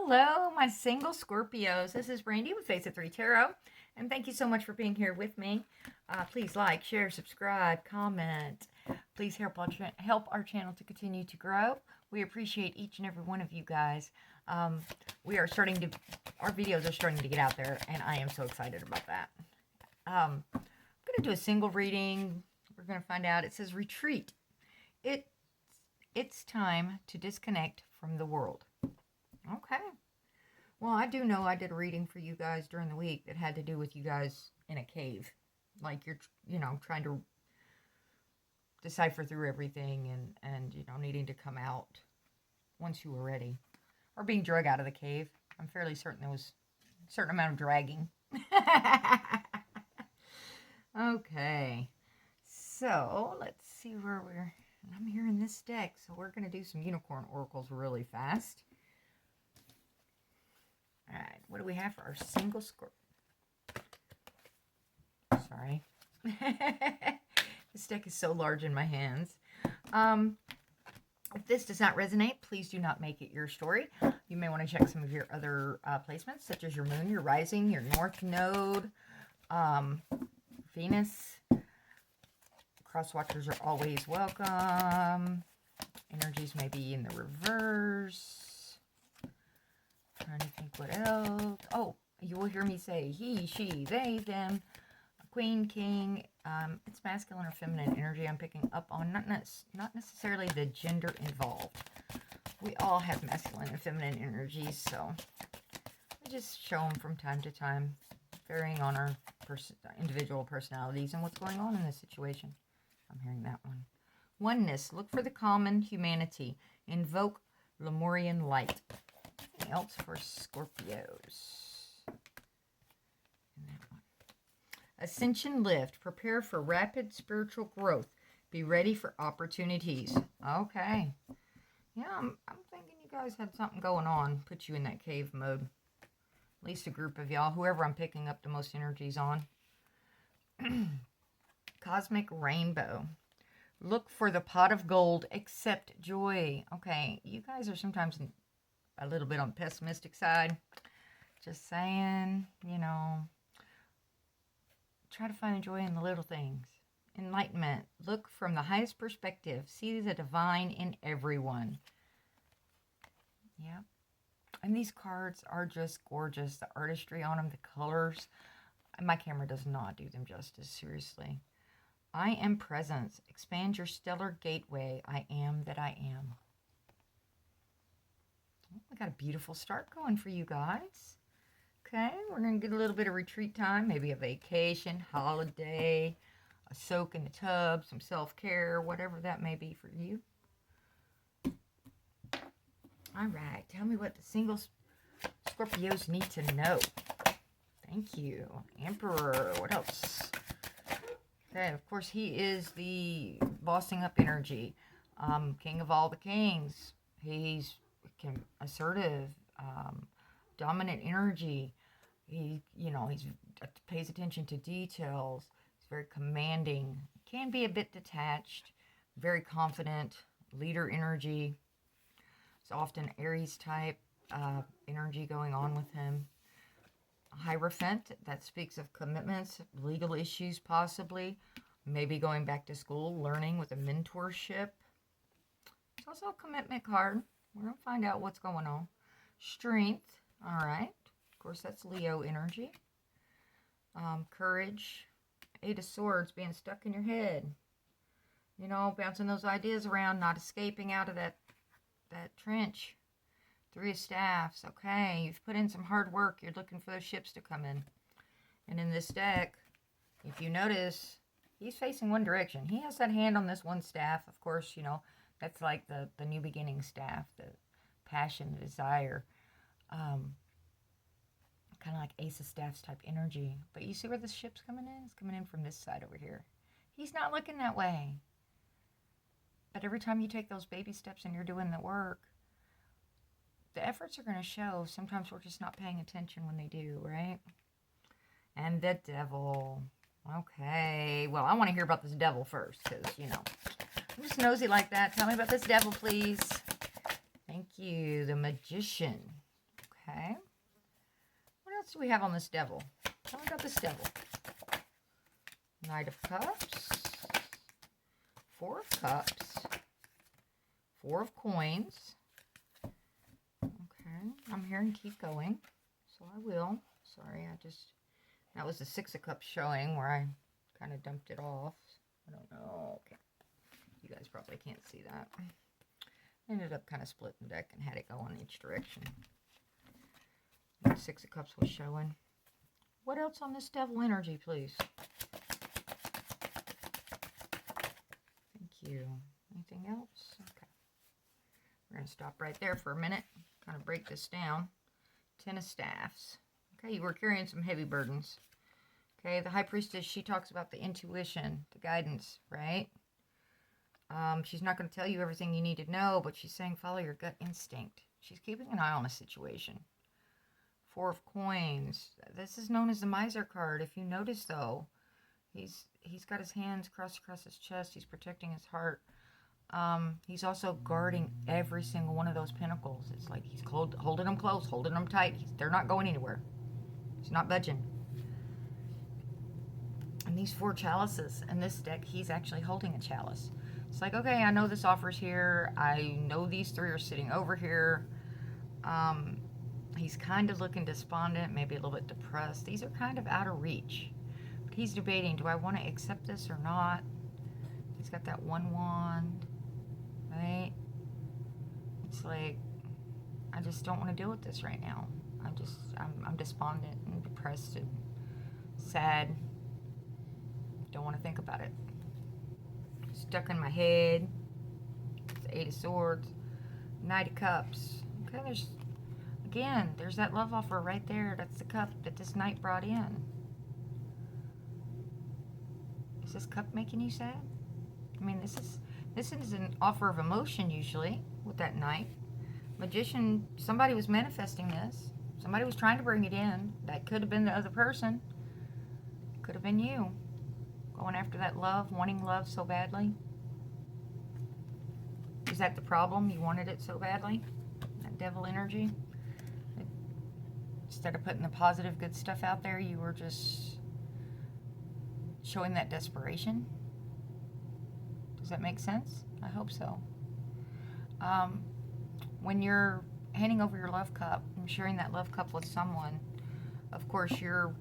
Hello, my single Scorpios. This is Brandy with Face of Three Tarot, and thank you so much for being here with me. Please like, share, subscribe, comment. Please help our channel to continue to grow. We appreciate each and every one of you guys. Our videos are starting to get out there, and I am so excited about that. I'm going to do a single reading. We're going to find out. It says retreat. It's time to disconnect from the world. Okay. Well, I do know I did a reading for you guys during the week that had to do with you guys in a cave. Like you're, trying to decipher through everything and needing to come out once you were ready. Or being dragged out of the cave. I'm fairly certain there was a certain amount of dragging. Okay. So, let's see where I'm hearing this deck, so we're going to do some unicorn oracles really fast. Alright, what do we have for our single Scorpio? Sorry. This deck is so large in my hands. If this does not resonate, please do not make it your story. You may want to check some of your other placements, such as your moon, your rising, your north node, Venus. Cross watchers are always welcome. Energies may be in the reverse. Trying to think what else. Oh, you will hear me say he, she, they, them, queen, king. It's masculine or feminine energy I'm picking up on. Not necessarily the gender involved. We all have masculine and feminine energies, so I just show them from time to time, varying on our individual personalities and what's going on in this situation. I'm hearing that one. Oneness. Look for the common humanity. Invoke Lemurian light. Anything else for Scorpios? And that one. Ascension lift. Prepare for rapid spiritual growth. Be ready for opportunities. Okay. Yeah, I'm thinking you guys had something going on. Put you in that cave mode. At least a group of y'all. Whoever I'm picking up the most energies on. Cosmic rainbow. Look for the pot of gold. Accept joy. Okay, you guys are sometimes a little bit on the pessimistic side. Just saying, try to find the joy in the little things. Enlightenment. Look from the highest perspective. See the divine in everyone. Yep. And these cards are just gorgeous. The artistry on them, the colors. My camera does not do them justice, seriously. I am presence. Expand your stellar gateway. I am that I am. We got a beautiful start going for you guys. Okay, we're going to get a little bit of retreat time, maybe a vacation, holiday, a soak in the tub, some self-care, whatever that may be for you. All right, tell me what the single Scorpios need to know. Thank you. Emperor, what else? Okay, of course, he is the bossing up energy. King of all the kings. He's assertive, dominant energy. He pays attention to details. He's very commanding. Can be a bit detached. Very confident. Leader energy. It's often Aries type energy going on with him. Hierophant, that speaks of commitments, legal issues possibly, maybe going back to school, learning with a mentorship. It's also a commitment card. We're going to find out what's going on. Strength, all right. Of course, that's Leo energy. Courage, Eight of Swords, being stuck in your head. Bouncing those ideas around, not escaping out of that trench. Three of Staffs. Okay, you've put in some hard work. You're looking for those ships to come in. And in this deck, if you notice, he's facing one direction. He has that hand on this one staff. Of course, that's like the new beginning staff, the passion, the desire. Kind of like Ace of Staffs type energy. But you see where the ship's coming in? It's coming in from this side over here. He's not looking that way. But every time you take those baby steps and you're doing the work, the efforts are going to show. Sometimes we're just not paying attention when they do, right? And the devil. Okay. Well, I want to hear about this devil first because, I'm just nosy like that. Tell me about this devil, please. Thank you. The Magician. Okay. What else do we have on this devil? Tell me about this devil. Knight of Cups. Four of Cups. Four of Coins. Okay. I'm hearing keep going. So I will. Sorry, that was the Six of Cups showing where I kind of dumped it off. I don't know. Okay. You guys probably can't see that. Ended up kind of splitting the deck and had it go in each direction. The Six of Cups was showing. What else on this devil energy, please? Thank you. Anything else? Okay. We're going to stop right there for a minute. Kind of break this down. Ten of Staffs. Okay, you were carrying some heavy burdens. Okay, the High Priestess, she talks about the intuition, the guidance, right? She's not going to tell you everything you need to know, but she's saying follow your gut instinct. She's keeping an eye on a situation. Four of Coins. This is known as the Miser card. If you notice, though, he's got his hands crossed across his chest. He's protecting his heart. He's also guarding every single one of those pinnacles. It's like he's holding them close, holding them tight. They're not going anywhere. He's not budging. And these four chalices in this deck, he's actually holding a chalice. It's like, okay, I know this offer's here. I know these three are sitting over here. He's kind of looking despondent, maybe a little bit depressed. These are kind of out of reach. But he's debating, do I want to accept this or not? He's got that one wand, right? It's like, I just don't want to deal with this right now. I'm despondent and depressed and sad. Don't want to think about it. Stuck in my head. It's the Eight of Swords. Knight of Cups. Okay, there's that love offer right there. That's the cup that this knight brought in. Is this cup making you sad? I mean, this is an offer of emotion usually with that knight. Magician, somebody was manifesting this. Somebody was trying to bring it in. That could have been the other person. Could have been you. Going after that love, wanting love so badly. Is that the problem? You wanted it so badly? That devil energy? Instead of putting the positive, good stuff out there, you were just showing that desperation? Does that make sense? I hope so. When you're handing over your love cup and sharing that love cup with someone, of course you're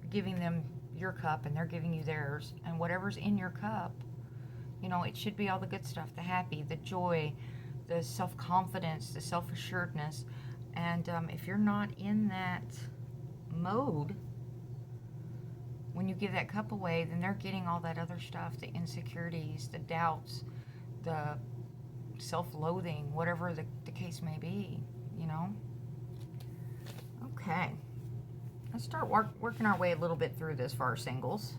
giving them your cup and they're giving you theirs, and whatever's in your cup, you know, it should be all the good stuff, the happy, the joy, the self-confidence, the self-assuredness. And if you're not in that mode when you give that cup away, then they're getting all that other stuff, the insecurities, the doubts, the self-loathing, whatever the case may be, you know. Okay. Let's start working our way a little bit through this for our singles.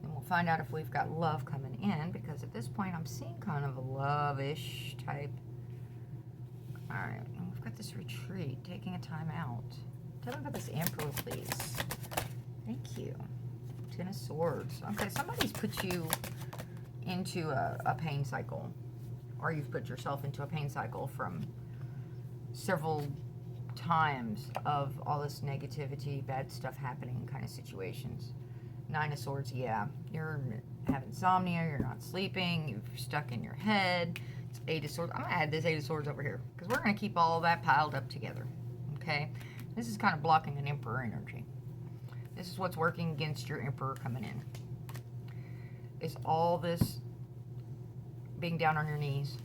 And we'll find out if we've got love coming in, because at this point I'm seeing kind of a love-ish type. Alright, and we've got this retreat, taking a time out. Tell me about this Emperor, please. Thank you. Ten of Swords. Okay, somebody's put you into a pain cycle. Or you've put yourself into a pain cycle from several times of all this negativity, bad stuff happening kind of situations. Nine of Swords, yeah. You're having insomnia, you're not sleeping, you're stuck in your head. It's Eight of Swords. I'm going to add this Eight of Swords over here because we're going to keep all that piled up together. Okay? This is kind of blocking an Emperor energy. This is what's working against your Emperor coming in. Is all this being down on your knees.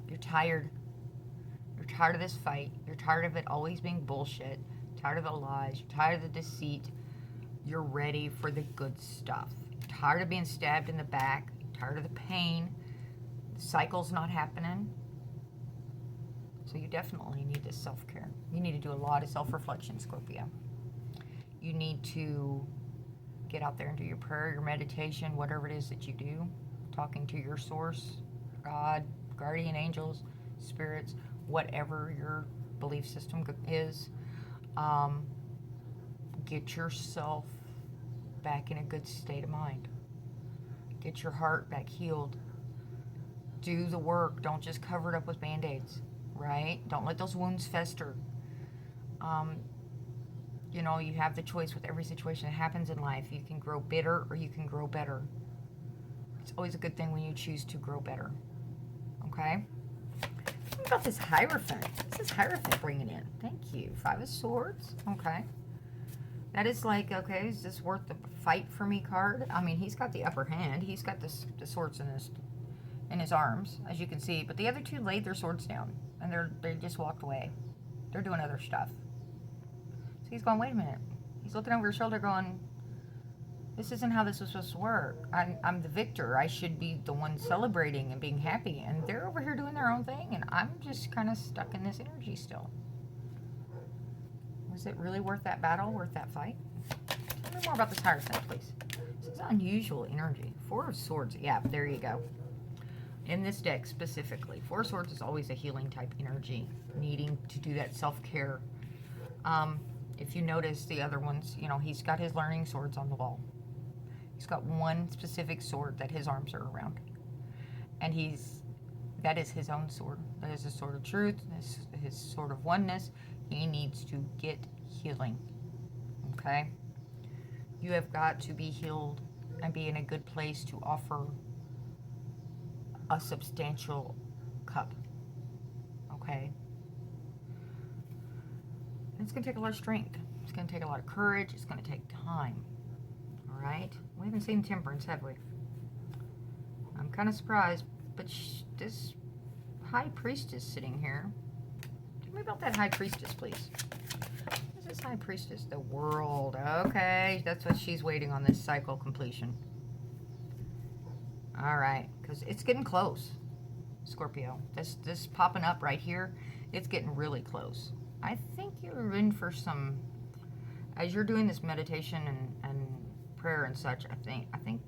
You're tired. You're tired of this fight. You're tired of it always being bullshit. Tired of the lies. You're tired of the deceit. You're ready for the good stuff. You're tired of being stabbed in the back. You're tired of the pain. The cycle's not happening. So you definitely need this self-care. You need to do a lot of self-reflection, Scorpio. You need to get out there and do your prayer, your meditation, whatever it is that you do. Talking to your source, God, guardian angels, spirits, whatever your belief system is. Get yourself back in a good state of mind. Get your heart back healed. Do the work. Don't just cover it up with Band-Aids, right? Don't let those wounds fester. You know, you have the choice with every situation that happens in life. You can grow bitter or you can grow better. It's always a good thing when you choose to grow better. Okay? What about this Hierophant? What's this Hierophant bringing in? Thank you. 5 of Swords. Okay. That is like, okay, is this worth the fight for me card? I mean, he's got the upper hand. He's got the swords in his arms, as you can see. But the other two laid their swords down, and they just walked away. They're doing other stuff. So he's going, wait a minute. He's looking over his shoulder going, this isn't how this was supposed to work. I'm the victor. I should be the one celebrating and being happy. And they're over here doing their own thing, and I'm just kind of stuck in this energy still. Was it really worth that battle, worth that fight? Tell me more about this Hierophant, please. This is unusual energy. 4 of Swords. Yeah, there you go. In this deck specifically, 4 of Swords is always a healing type energy, needing to do that self-care. If you notice the other ones, you know, he's got his learning swords on the wall. He's got one specific sword that his arms are around. And that is his own sword. That is his sword of truth, his sword of oneness. He needs to get healing. Okay? You have got to be healed and be in a good place to offer a substantial cup. Okay? It's going to take a lot of strength. It's going to take a lot of courage. It's going to take time. All right? We haven't seen Temperance, have we? I'm kind of surprised, but this High Priestess sitting here. Tell me about that High Priestess, please. What is this High Priestess? The World. Okay, that's what she's waiting on, this cycle completion. All right, because it's getting close, Scorpio. This popping up right here, it's getting really close. I think you're in for some, as you're doing this meditation and prayer and such, I think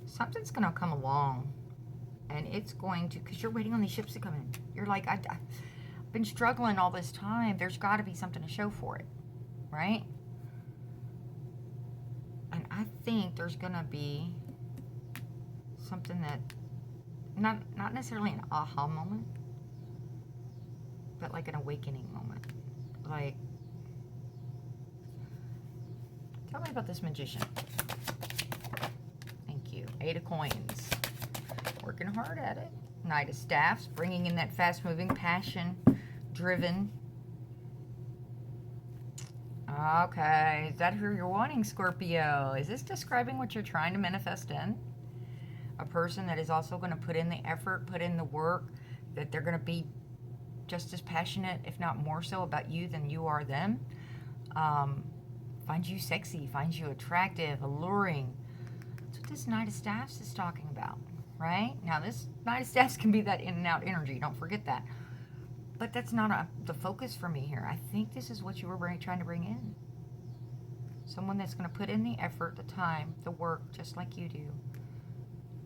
something's going to come along, and it's going to, because you're waiting on these ships to come in. You're like, I've been struggling all this time. There's got to be something to show for it, right? And I think there's going to be something that, not necessarily an aha moment, but like an awakening moment. Like, tell me about this Magician. Thank you. 8 of Coins. Working hard at it. Knight of Staffs, bringing in that fast-moving, passion-driven. Okay, is that who you're wanting, Scorpio? Is this describing what you're trying to manifest in? A person that is also going to put in the effort, put in the work, that they're going to be just as passionate, if not more so, about you than you are them. Finds you sexy, finds you attractive, alluring. That's what this Knight of Staffs is talking about, right? Now, this Knight of Staffs can be that in and out energy. Don't forget that. But that's not the focus for me here. I think this is what you were trying to bring in. Someone that's going to put in the effort, the time, the work, just like you do.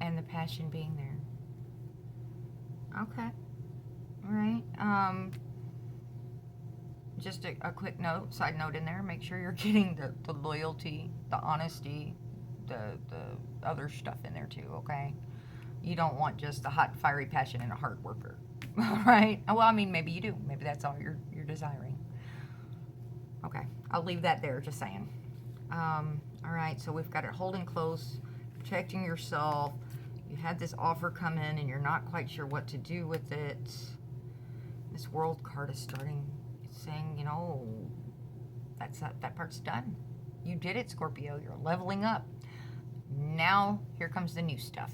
And the passion being there. Okay. All right. Just a quick note, side note in there. Make sure you're getting the loyalty, the honesty, the other stuff in there too, okay? You don't want just the hot, fiery passion and a hard worker, all right? Well, I mean, maybe you do. Maybe that's all you're desiring. Okay, I'll leave that there, just saying. All right, so we've got it holding close, protecting yourself. You had this offer come in and you're not quite sure what to do with it. This World card is saying, you know, that part's done. You did it, Scorpio. You're leveling up. Now, here comes the new stuff,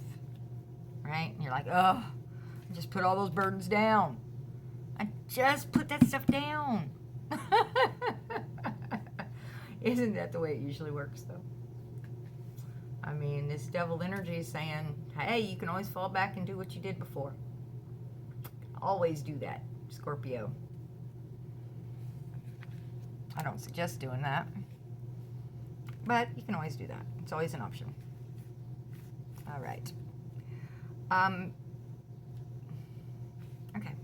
right? And you're like, oh, just put all those burdens down. I just put that stuff down. Isn't that the way it usually works, though? I mean, this devil energy is saying, hey, you can always fall back and do what you did before. Always do that, Scorpio. I don't suggest doing that, but you can always do that. It's always an option. All right. Okay.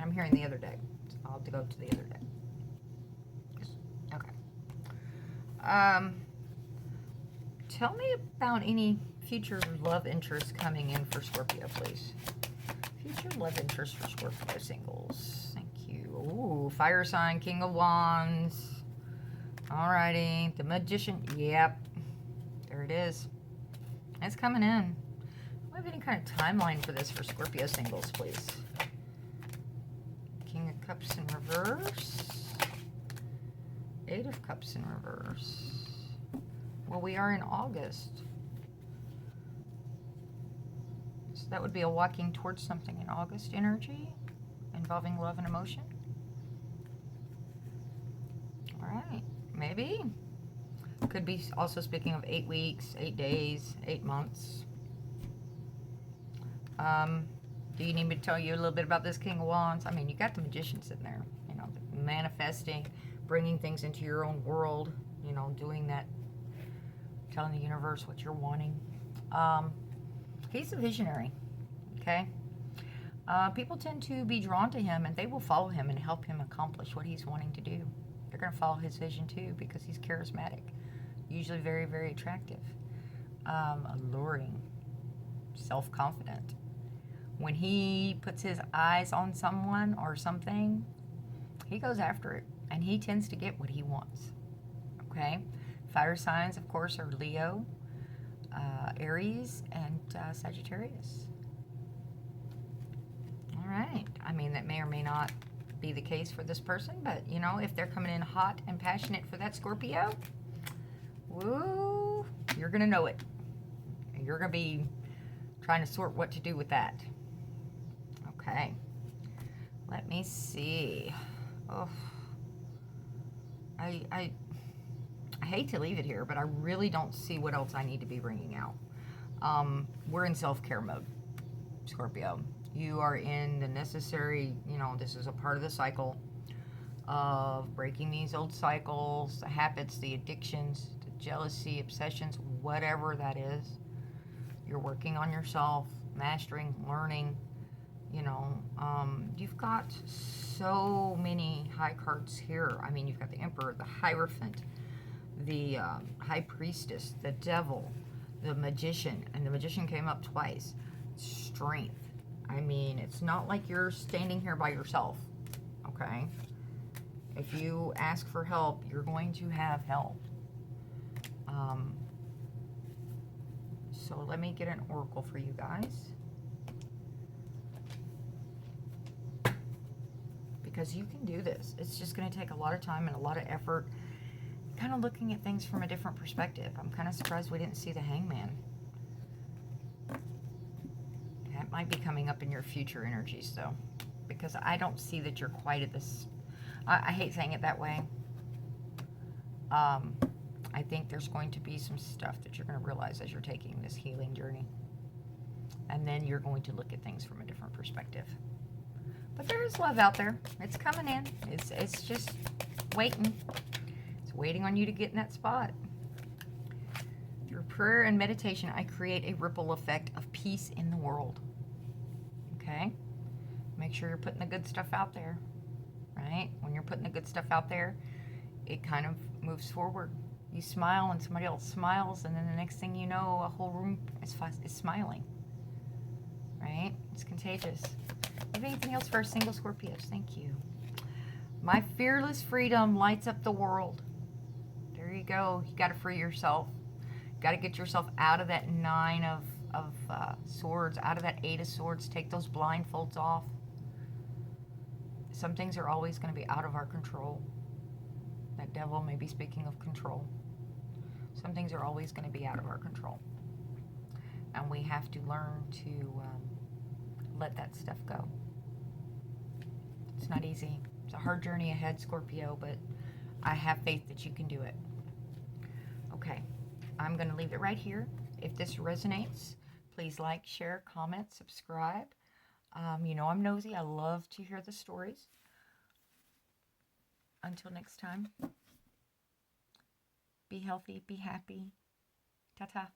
I'm hearing the other deck. So I'll have to go to the other deck. Okay. Tell me about any future love interest coming in for Scorpio, please. Future love interest for Scorpio singles. Thank you. Ooh, 5 fire sign, King of Wands. Alrighty, the Magician. Yep, there it is. It's coming in. Do I have any kind of timeline for this for Scorpio singles, please? King of Cups in reverse. Eight of Cups in reverse. Well, we are in August. So that would be a walking towards something in August energy involving love and emotion. All right, maybe. Could be also speaking of 8 weeks, 8 days, 8 months. Do you need me to tell you a little bit about this King of Wands? I mean, you got the Magician sitting there, you know, manifesting, bringing things into your own world, you know, doing that, telling the universe what you're wanting. He's a visionary, okay? People tend to be drawn to him, and they will follow him and help him accomplish what he's wanting to do. They're going to follow his vision, too, because he's charismatic, usually very, very attractive, alluring, self-confident. When he puts his eyes on someone or something, he goes after it, and he tends to get what he wants, okay? Fire signs, of course, are Leo, Aries, and Sagittarius. All right. I mean, that may or may not be the case for this person, but, you know, if they're coming in hot and passionate for that Scorpio, woo, you're going to know it. And you're going to be trying to sort what to do with that. Okay. Let me see. Oh, I hate to leave it here, but I really don't see what else I need to be bringing out. We're in self-care mode, Scorpio. You are in the necessary, you know, this is a part of the cycle of breaking these old cycles, the habits, the addictions, the jealousy, obsessions, whatever that is. You're working on yourself, mastering, learning, you know. You've got so many high cards here. I mean, you've got the Emperor, the Hierophant, the High Priestess, the Devil, the Magician, and the Magician came up twice. Strength. I mean, it's not like you're standing here by yourself, okay? If you ask for help, you're going to have help. So let me get an oracle for you guys. Because you can do this. It's just going to take a lot of time and a lot of effort. Kind of looking at things from a different perspective. I'm kind of surprised we didn't see the Hangman. That might be coming up in your future energies, though. Because I don't see that you're quite at this... I hate saying it that way. I think there's going to be some stuff that you're going to realize as you're taking this healing journey. And then you're going to look at things from a different perspective. But there is love out there. It's coming in. It's just waiting. It's waiting on you to get in that spot. Through prayer and meditation, I create a ripple effect of peace in the world. Okay? Make sure you're putting the good stuff out there. Right? When you're putting the good stuff out there, it kind of moves forward. You smile and somebody else smiles, and then the next thing you know, a whole room is smiling. Right? It's contagious. Have anything else for our single Scorpios? Thank you. My fearless freedom lights up the world. There you go. You got to free yourself. You got to get yourself out of that 9 of swords, out of that 8 of swords. Take those blindfolds off. Some things are always going to be out of our control. That devil may be speaking of control. Some things are always going to be out of our control. And we have to learn to let that stuff go. It's not easy. It's a hard journey ahead, Scorpio, but I have faith that you can do it. Okay, I'm going to leave it right here. If this resonates, please like, share, comment, subscribe. You know I'm nosy. I love to hear the stories. Until next time, be healthy, be happy. Ta-ta.